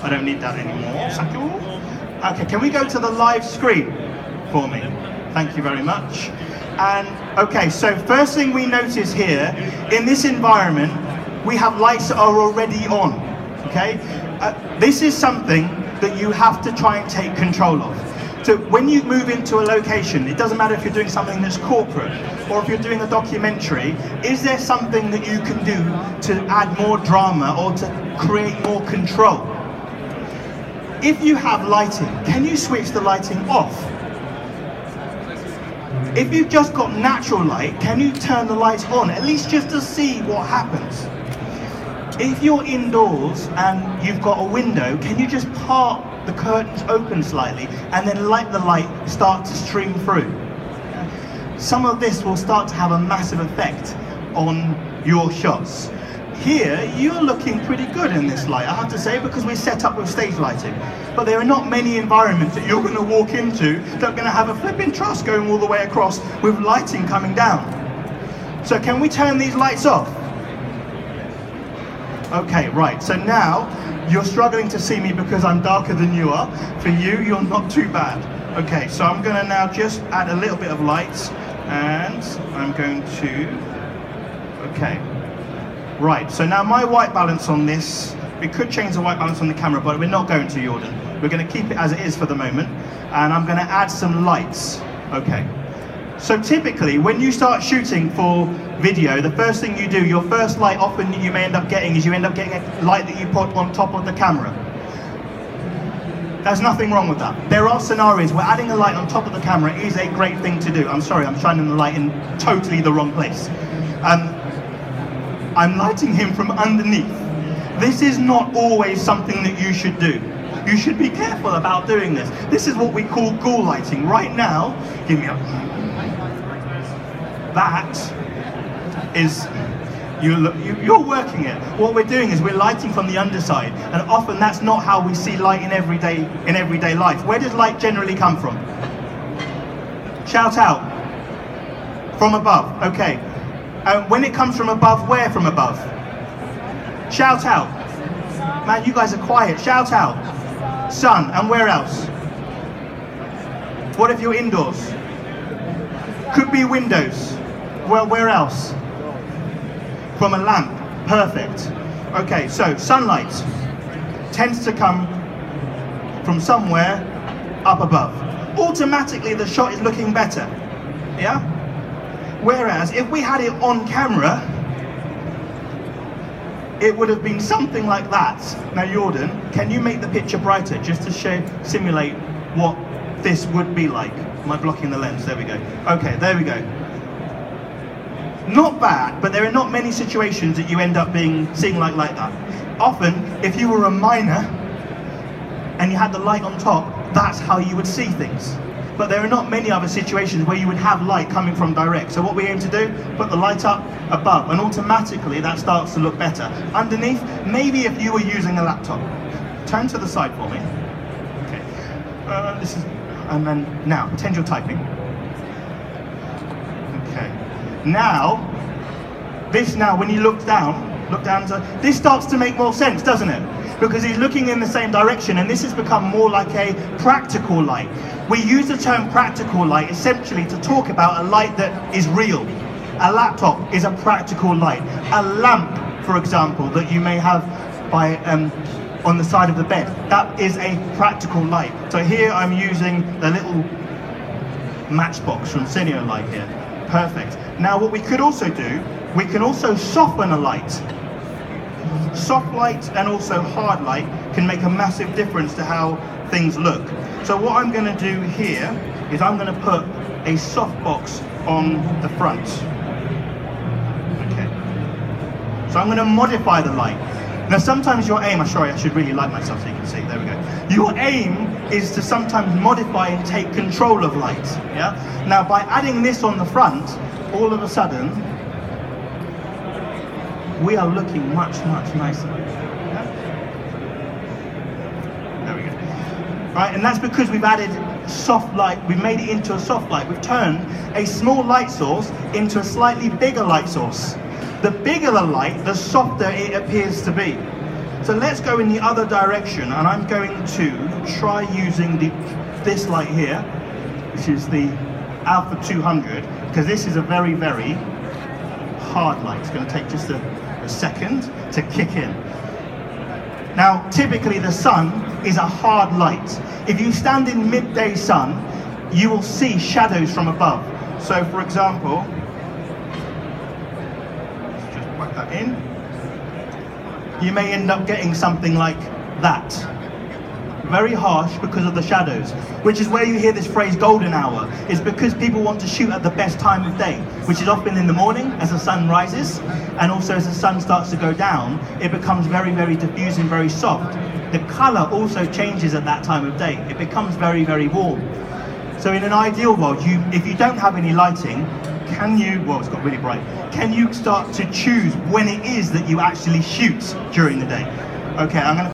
I don't need that anymore. Thank you. Okay, can we go to the live screen for me? Thank you very much. And okay, so first thing we notice here, in this environment, we have lights that are already on, okay? This is something that you have to try and take control of. So when you move into a location, it doesn't matter if you're doing something that's corporate or if you're doing a documentary, is there something that you can do to add more drama or to create more control? If you have lighting, can you switch the lighting off? If you've just got natural light, can you turn the lights on, at least just to see what happens? If you're indoors and you've got a window, can you just part the curtains open slightly and then let the light start to stream through? Some of this will start to have a massive effect on your shots. Here, you're looking pretty good in this light, I have to say, because we're set up with stage lighting. But there are not many environments that you're going to walk into that are going to have a flipping truss going all the way across with lighting coming down. So can we turn these lights off? Okay, right, so now you're struggling to see me because I'm darker than you are. For you, you're not too bad. Okay, so I'm going to now just add a little bit of light, and I'm going to, okay. Right, so now my white balance on this, we could change the white balance on the camera, but we're not going to, Jordan. We're going to keep it as it is for the moment, and I'm going to add some lights. Okay. So typically, when you start shooting for video, the first thing you do, your first light often you may end up getting is you end up getting a light that you put on top of the camera. There's nothing wrong with that. There are scenarios where adding a light on top of the camera is a great thing to do. I'm sorry, I'm shining the light in totally the wrong place. I'm lighting him from underneath. This is not always something that you should do. You should be careful about doing this. This is what we call ghoul lighting. Right now, give me up. That is, you're working it. What we're doing is we're lighting from the underside, and often that's not how we see light in everyday life. Where does light generally come from? Shout out. From above, okay. When it comes from above, where from above? Shout out. Man, you guys are quiet. Shout out. Sun, and where else? What if you're indoors? Could be windows. Well, where else? From a lamp. Perfect. Okay, so sunlight tends to come from somewhere up above. Automatically, the shot is looking better. Yeah? Whereas, if we had it on camera, it would have been something like that. Now, Jordan, can you make the picture brighter just to simulate what this would be like? Am I blocking the lens? There we go. Okay, there we go. Not bad, but there are not many situations that you end up seeing like that. Often, if you were a miner and you had the light on top, that's how you would see things. But there are not many other situations where you would have light coming from direct. So what we aim to do, put the light up above, and automatically that starts to look better. Underneath, maybe if you were using a laptop. Turn to the side for me. Okay. And then now, pretend you're typing. Okay. Now, when you look down to, this starts to make more sense, doesn't it? Because he's looking in the same direction, and this has become more like a practical light. We use the term practical light essentially to talk about a light that is real. A laptop is a practical light. A lamp, for example, that you may have by on the side of the bed, that is a practical light. So here I'm using the little Matchbox from Cineo light here. Perfect. Now what we could also do, we can also soften a light. Soft light and also hard light can make a massive difference to how things look. So what I'm going to do here is I'm going to put a softbox on the front. Okay. So I'm going to modify the light. Now sometimes your aim, sorry, I should really light myself so you can see, there we go. Your aim is to sometimes modify and take control of light. Yeah. Now by adding this on the front, all of a sudden, we are looking much, much nicer. Yeah? There we go. Right, and that's because we've added soft light, we've made it into a soft light. We've turned a small light source into a slightly bigger light source. The bigger the light, the softer it appears to be. So So let's go in the other direction, and I'm going to try using this light here, which is the Alpha 200, because this is a very, very hard light. It's going to take just a second to kick in. Now, typically the sun is a hard light. If you stand in midday sun, you will see shadows from above. So for example, let's just whack that in. You may end up getting something like that. Very harsh because of the shadows, which is where you hear this phrase golden hour. It's because people want to shoot at the best time of day, which is often in the morning as the sun rises, and also as the sun starts to go down, it becomes very, very diffuse and very soft. The color also changes at that time of day. It becomes very, very warm. So in an ideal world, if you don't have any lighting, well, it's got really bright, can you start to choose when it is that you actually shoot during the day? Okay, I'm going to